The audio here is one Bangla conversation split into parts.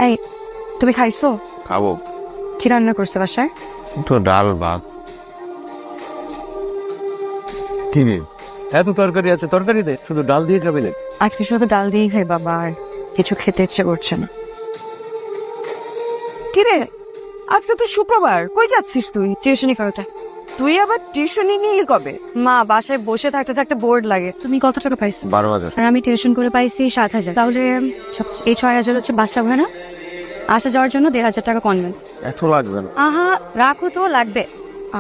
এই তুমি খাইছো? খাবো। কি রান্না করছে বাসায়? তো ডাল ভাত। কি রে, এত তরকারি আছে, তরকারি দে, শুধু ডাল দিয়ে খাবে না? আজকে শুধু ডাল দিয়েই খাই বাবা, আর কিছু খেতে ইচ্ছে করছে না। কিরে, আজকে তো শুক্রবার, কই যাচ্ছিস তুই? টিউশনি করতে। তুই আবার টিউশনি নিয়ে কবে? মা, বাসায় বসে থাকতে থাকতে বোর্ড লাগে। তুমি কত টাকা পাইছো? 12,000। আর আমি টিউশন করে পাইছি 7,000। তাহলে এই 6,000 হচ্ছে বাসা ভাড়া, আসা যাওয়ার জন্য 1,500 টাকা কনভেন্স। এত লাগবে না। আহা, রাখো তো, লাগবে।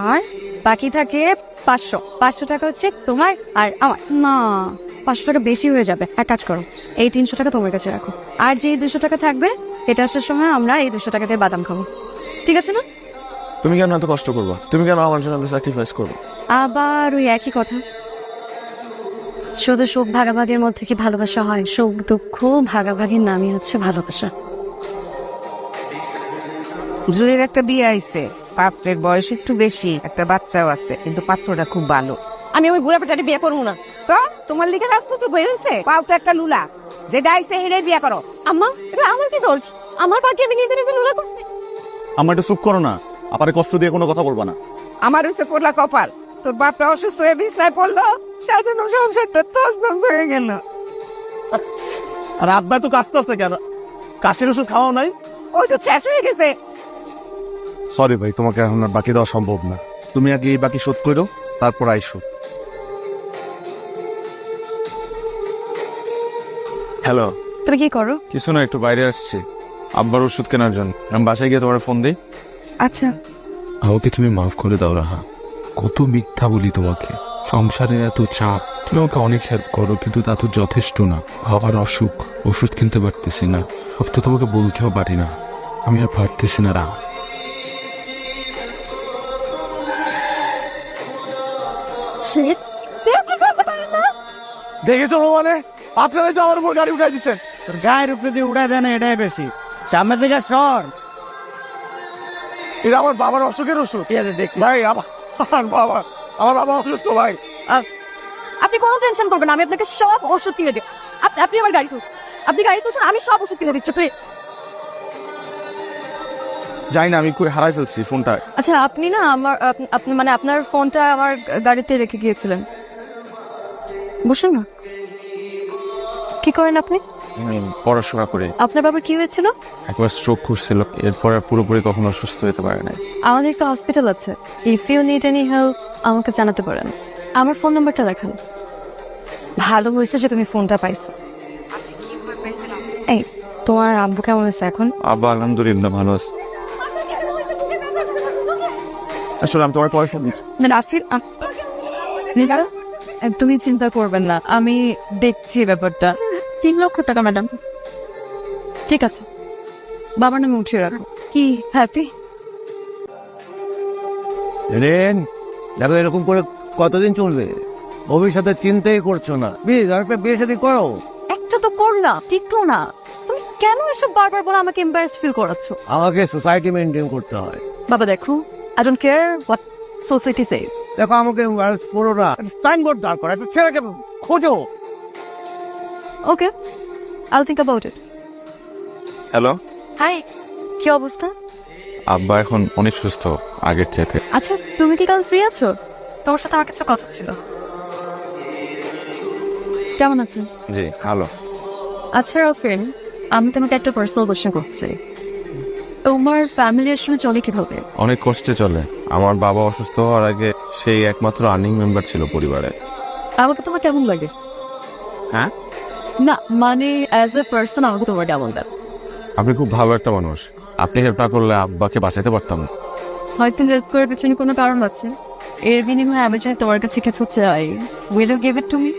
আর বাকি থাকে 500 টাকা হচ্ছে তোমার আর আমার। না, 500 টাকা বেশি হয়ে যাবে। এক কাজ করো, এই 300 টাকা তোমার কাছে রাখো, আর যে 200 টাকা থাকবে এটা আসার সময় আমরা এই 200 টাকা দিয়ে বাদাম খাবো, ঠিক আছে না? তুমি কেন এত কষ্ট করবা? তুমি কেন আমার জন্য এত স্যাক্রিফাইস করবে? আবার ওই একই কথা। শুধু সুখ ভাগাভাগির মধ্যে কি ভালোবাসা হয়? সুখ দুঃখ ভাগাভাগির নামই হচ্ছে ভালোবাসা। জুয়ের একটা বিয়ে আইছে, পাত্রের বয়স একটু বেশি, একটা বাচ্চাও আছে, কিন্তু পাত্রটা খুব ভালো। আমি ওই বুড়া পেটাটি বিয়ে করবো না। তো তোমার লিখে রাজপুত্র বই হয়েছে, পাও তো একটা লুলা, যেটা আইছে হেরে বিয়ে করো। আম্মা, এটা আমার কি দোষ? আমার বাকি আমি নিজে নিজে লুলা করছি। আমার একটু চুপ করো না, আপারে কষ্ট দিয়ে কোনো কথা বলবা না। আমার হচ্ছে পড়লা কপাল, তোর বাপটা অসুস্থ হয়ে বিছনায় পড়লো, সাজানো সংসারটা তছনছ হয়ে গেল। আর আব্বা তো কাশতে আছে কেন? কাশির ওষুধ খাওয়াও নাই? ওষুধ শেষ হয়ে গেছে। সরি ভাই, তোমাকে এখন আর বাকি দেওয়া সম্ভব না। তুমি আগে এই বাকি শোধ করো, তারপর আইসো। হ্যালো। তুমি কি করো? কিছু না, একটু বাইরে আসছি আব্বার ওষুধ কেনার জন্য। আমি বাসায় গিয়ে তোমার ফোন দিই। আচ্ছা। আমাকে তুমি মাফ করে দাও রাহা, কত মিথ্যা বলি তোমাকে। সংসারের এত চাপ, তুমি আমাকে অনেক হেল্প করো, কিন্তু তা তো যথেষ্ট না। বাবার অসুখ, ওষুধ কিনতে পারতেছি না, সব তো তোমাকে বলতেও পারি না। আমি আর পারতেছি না রাহা। দেখেছো মানে আপনারাই তো আমার উপর গাড়ি উঠাই দিচ্ছেন। তোর গায়ের উপরে দিয়ে উঠায় দেয় না, এটাই বেশি। সামনে থেকে সর। এটা আমার বাবার অসুখের ওষুধ। ঠিক আছে, দেখ ভাই আমার বাবা অসুস্থ ভাই। আপনি কোনো টেনশন করবেন না, আমি আপনাকে সব ওষুধ কিনে দেব। আপনি আমার গাড়ি তুলুন, আপনি গাড়ি তুলছেন, আমি সব ওষুধ কিনে দিচ্ছি। যাই না, আমি কই হারাই ফেলছি ফোনটা। আচ্ছা, আপনি না আপনি মানে আপনার ফোনটা আমার গাড়িতে রেখে গিয়েছিলেন। বসুন না। কি করেন আপনি? পড়াশোনা করি। আপনার বাবার কি হয়েছিল? একবার স্ট্রোক করছিল, এরপর আর পুরোপুরি কখনো সুস্থ হতে পারে নাই। আমাদের একটা হসপিটাল আছে, if you need any help আমাকে জানাতে পারেন। আমার ফোন নাম্বারটা দেখান। ভালো হয়েছে যে তুমি ফোনটা পাইছো। এই, তোমার আব্বু কেমন আছে এখন? আব্বা আলহামদুলিল্লাহ ভালো আছে। আসলে আমি তোমার পয়সা দিচ্ছি। তুমি চিন্তা করবেন না, আমি দেখছি ব্যাপারটা। 3 লক্ষ টাকা ম্যাডাম। ঠিক আছে, বাবার নামে উঠিয়ে রাখো। কি হ্যাপি? রেন, দেখো এরকম করে কতদিন চলবে? ভবিষ্যতের চিন্তাই করছো না। প্লিজ আরেকটা বিয়ে শাদী করো। একটা তো করলাম, টিকলো না। তুমি কেন এসব বারবার বলে আমাকে এম্বারেসড ফিল করাচ্ছো? আমাকে সোসাইটি মেনটেন করতে হয়। বাবা দেখো, I don't care what society says. দেখো আমাকে পড়ো না, সাইনবোর্ড দাঁড় করো, একটা ছেলেকে খোঁজো। Okay, I will think about it. Hello. Hi, কি অবস্থা? আব্বা এখন অনেক সুস্থ আগের থেকে। আচ্ছা, তুমি কি কাল ফ্রি আছো? তোমার সাথে আমার কিছু কথা ছিল। কেমন আছো? জি ভালো। আচ্ছা রাফিন, আমি তোমাকে একটা পার্সোনাল কোশ্চেন করতে চাই। তোমার ফ্যামিলি আসলে চলে কিভাবে? অনেক কষ্টে চলে। আমার বাবা অসুস্থ হওয়ার আগে সেই একমাত্র আর্নিং মেম্বার ছিল পরিবারে। আমাকে তোমার কেমন লাগে? হ্যাঁ, না মানে অ্যাজ এ পার্সন আমাকে তোমার কেমন লাগে? আপনি খুব ভালো একটা মানুষ। আপনি হেল্প না করলে আব্বাকে বাঁচাতে পারতাম না। হয়তো হেল্প করার পেছনে কোনো কারণ আছে। এর বিনিময়ে আমি যদি তোমার কাছে কিছু চাই, will you give it to me?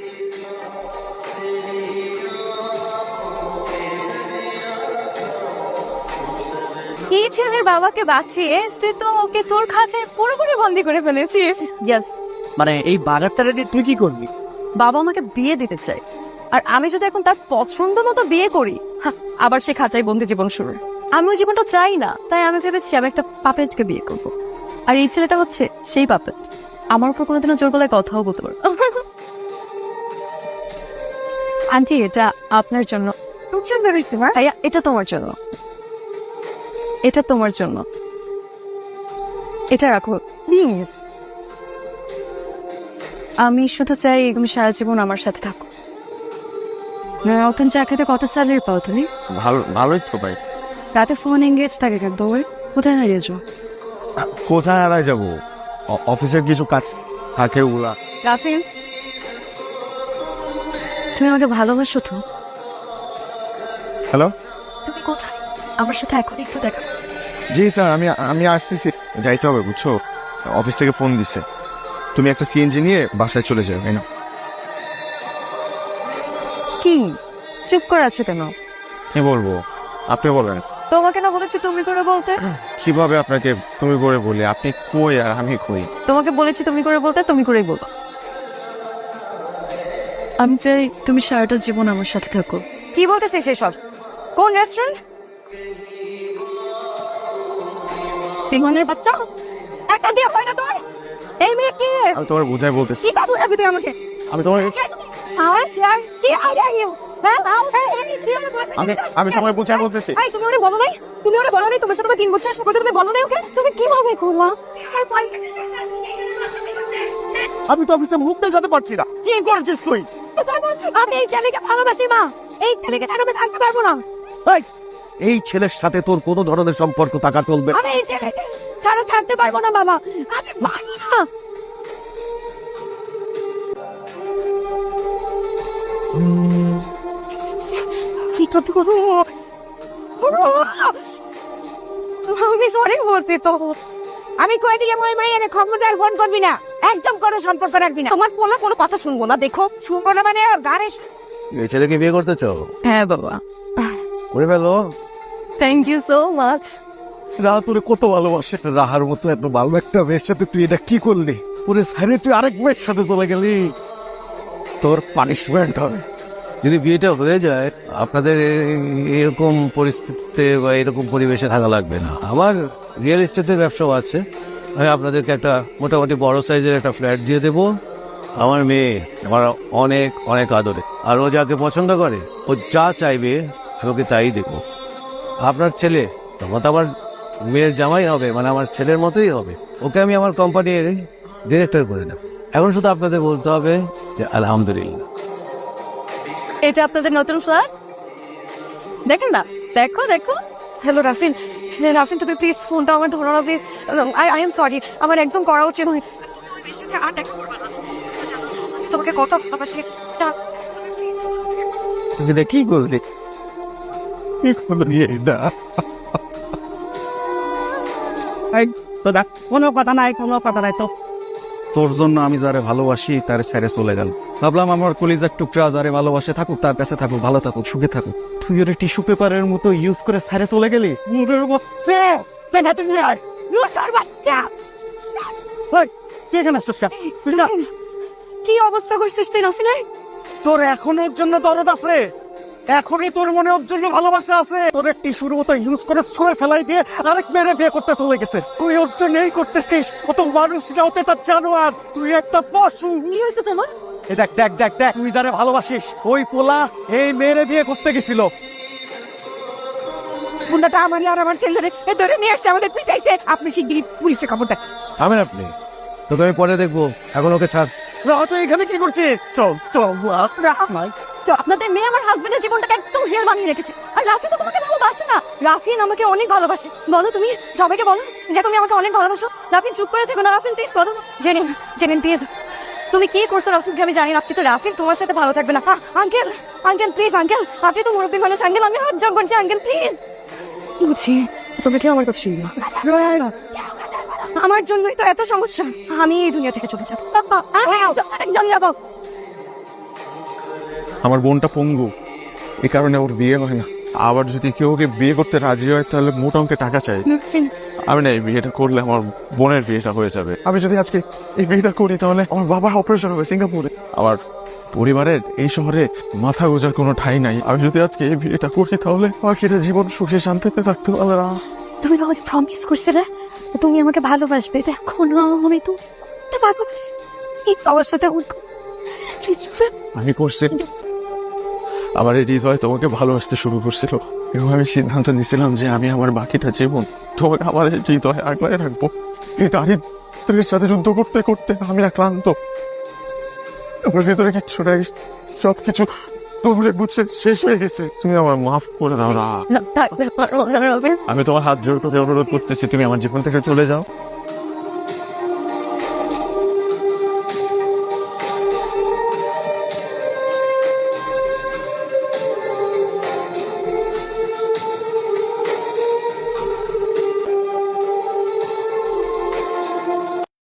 এই ছেলের বাবাকে বাঁচিয়ে তুই তো ওকে তোর কাছে পুরোপুরি বন্দি করে ফেলেছিস। ইয়েস। মানে এই বাগারটারে দিয়ে তুই কি করবি? বাবা আমাকে বিয়ে দিতে চাই, আর আমি যদি এখন তার পছন্দ মতো বিয়ে করি, আবার সে খাঁচাই বন্দি জীবন শুরু। আমি ওই জীবনটা চাই না, তাই আমি ভেবেছি আমি একটা পাপেটকে বিয়ে করবো। আর এই ছেলেটা হচ্ছে সেই পাপেট। আমার উপর কোনোদিনও জোর গলায় কথাও বলতে পারো। আন্টি, এটা আপনার জন্য। ভাইয়া, এটা তোমার জন্য। এটা তোমার জন্য, এটা রাখো প্লিজ। আমি শুধু চাই তুমি সারা জীবন আমার সাথে থাকো। নতুন চাকরিতে কত স্যালারি পাও তুমি? ভালোই তো ভাই। রাতে ফোন এঙ্গেজ থাকে কেন তোমার? কোথায় হারিয়েছো? কোথায় হারায় যাবো? অফিসের কিছু কাজ থাকে ওগুলা। রাফিন, তুমি আমাকে ভালোবাসো তো? হ্যালো, তুমি কোথায়? আমার সাথে এখন একটু দেখা। জি স্যার, আমি আসতেছি। যাইতে হবে বুঝছো, অফিস থেকে ফোন দিছে। তুমি একটা সিএনজি নিয়ে বাসায় চলে যাও, তাই না? কি চুপ করে আছো কেন? কি বলবো, আপনি বলেন। তোমাকে না বলেছি তুমি করে বলতে? কিভাবে আপনাকে তুমি করে বলি? আপনি কই আর আমি কই? তোমাকে বলেছি তুমি করে বলতে, তুমি করেই বলো। আমি চাই তুমি সারাটা জীবন আমার সাথে থাকো। কি বলতেছে সেসব? কোন রেস্টুরেন্ট? পিগনের বাচ্চা একটা দিয়ে হয় না তোর? এই মেয়ে কি? আমি তোমার বুঝাই বলতেছি। কি বাবু যাবি তুই আমাকে? আমি তোমার আমি তোমার বুঝাই বলতেছি। তুমি ওরে বলো নাই? তুমি ওরে বলো নাই তোমার সাথে 3 বছর সম্পর্ক? তুমি বলো নাই ওকে? তুমি কিভাবে করলা? আমি তো অফিসে মুখ দেখাতে পারছি না। কি করেছিস তুই? আমি এই ছেলেকে ভালোবাসি মা, এই ছেলেকে আমি থাকতে পারবো না। এই ছেলের সাথে তোর কোনো ধরনের সম্পর্ক থাকা চলবে না। আমি এই ছেলেকে ছাড়া থাকতে পারবো না বাবা, আমি পারি না। আমি সরি বলছি তো। আমি কই দিয়ে মই মাইয়ারে খবরদার ফোন করবি না, একদম কোনো সম্পর্ক রাখবি না। তোমার বলা কোনো কথা শুনবো না। দেখো শুনবো না মানে গাড়ি। এই ছেলেকে বিয়ে করতে চাও? হ্যাঁ বাবা, করে ফেলো। Thank you so much. Raha তোরে কত ভালোবাসে। রাহার মতো এত ভালো একটা মেয়ের সাথে তুই এটা কি করলি? ওরে সাইরে তুই আরেক মেয়ের সাথে চলে গেলি, তোর পানিশমেন্ট হবে। যদি বিয়েটা হয়ে যায়, আপনাদের এরকম পরিস্থিতিতে বা এরকম পরিবেশে থাকা লাগবে না। আমার রিয়েল এস্টেটের ব্যবসাও আছে। আমি আপনাদেরকে একটা মোটামুটি বড় সাইজের একটা ফ্ল্যাট দিয়ে দেবো। আমার মেয়ে আমার অনেক অনেক আদরে, আর ও যাকে পছন্দ করে, ও যা চাইবে আমি ওকে তাই দেবো। আপনার ছেলে তখন তো আমার মেয়ের জামাই হবে, মানে আমার ছেলের মতোই হবে। ওকে আমি আমার কোম্পানির ডিরেক্টর করে দেব। এখন শুধু আপনাদের বলতে হবে যে আলহামদুলিল্লাহ। এটা আপনাদের নতুন ফ্ল্যাট, দেখেন না? দেখো দেখো। হ্যালো রাফিন, রাফিন তুমি প্লিজ ফোনটা আমার ধরো না প্লিজ। আই এম সরি, আমার একদম করা উচিত নয়। তোমার সাথে আর দেখা করবে না। তোমাকে কত ভালোবাসি। তুমি কি করলি? কি করলি এটা? তো দেখ, কোনো কথা নাই, কোনো কথা নাই তো। তোর জন্য আমি যারে ভালোবাসি তারে ছেড়ে চলে গেল। ভাবলাম আমার কলিজার টুকরা যারে ভালোবাসে থাকুক, তার কাছে থাকুক, ভালো থাকুক, সুখে থাকুক। তুই ওর টিস্যু পেপারের মতো ইউজ করে ছেড়ে চলে গেলি। তুই এখানে আসছিস কেন? তুই না, কি অবস্থা করছিস তুই রাফিনের? তোর এখনো ওর জন্য দরদ আছে? এখনই তোর মনে ওর জন্য ভালোবাসা আছে? তোর একটি শুরু মতো ইউজ করে ছুঁড়ে ফেলাই দিয়ে আরেক মেরে বিয়ে করতে চলে গেছে। তুই ওর জন্য এই করতেছিস? ও তো মানুষ না, ওতে তার জানোয়ার। তুই একটা পশু। কি হয়েছে তোমার? এই দেখ দেখ দেখ দেখ, তুই যারে ভালোবাসিস ওই পোলা এই মেয়েরে বিয়ে করতে গেছিল। গুন্ডাটা আমার আর আমার ছেলেরে ধরে নিয়ে আসছে, আমাদের পিটাইছে। আপনি শিগগিরই পুলিশে খবর দেন। থামেন আপনি, তোকে আমি পরে দেখবো, এখন ওকে ছাড়। রাহ, তুই এখানে কি করছিস? চল চল। তো আপনাদের মেয়ে আমার হাজবেন্ডের জীবনটাকে একদম রিয়েল বানিয়ে রেখেছে। আর রাফি তো তোমাকে ভালোবাসে না। রাফিন আমাকে অনেক ভালোবাসে। বলো তুমি সবাইকে বলো যে তুমি আমাকে অনেক ভালোবাসো। রাফিন চুপ করে থেকো না। রাফিন প্লিজ বলো। জেনিন জেনিন প্লিজ, তুমি কি করছো রাফিনকে আমি জানি না, কিন্তু রাফিন তোমার সাথে ভালো থাকবে না। আঙ্কেল আঙ্কেল প্লিজ, আঙ্কেল আপনি তো মুরব্বী মানুষ। আঙ্কেল আমি হাত জোর করছি, আঙ্কেল প্লিজ। বুঝছি তুমি কি আমার কথা শুনবো? আমার জন্যই তো এত সমস্যা। আমি এই দুনিয়া থেকে চলে যাবো, একদম যাবো। আমার বোনটা পঙ্গু, এই কারণে ওর বিয়ে হয় না। আবার যদি কেউ ওকে বিয়ে করতে রাজি হয় তাহলে মোটা অঙ্কে টাকা চাই। আমি না, এই বিয়েটা করলে আমার বোনের বিয়েটা হয়ে যাবে। আমি যদি আজকে এই বিয়েটা করি তাহলে আমার বাবার অপারেশন হবে সিঙ্গাপুরে। আমার পরিবারের এই শহরে মাথা গোজার কোনো ঠাঁই নাই। আমি যদি আজকে এই বিয়েটা করি তাহলে বাকিটা জীবন সুখে শান্তিতে থাকতে পারবে না। তুমি আমাকে প্রমিস করছিলে তুমি আমাকে ভালোবাসবে। দেখো না, আমি তো ভালোবাসি। সবার সাথে আমি করছি, আমার এই হৃদয় তোমাকে ভালোবাসতে শুরু করছিল। এবং আমি সিদ্ধান্ত নিয়েছিলাম যে আমি আমার বাকিটা জীবন তোমাকে আমার হৃদয়ে আগলায় রাখবো। এই দারিদ্রের সাথে যুদ্ধ করতে করতে আমি ক্লান্ত, আমার ভেতরে কিচ্ছু নাই, সবকিছু তোমরা বুঝছে শেষ হয়ে গেছে। তুমি আমার মাফ করে দাও রাহা। থাকতে পারবো না রবিন। আমি তোমার হাত জোর করে অনুরোধ করতেছি, তুমি আমার জীবন থেকে চলে যাও।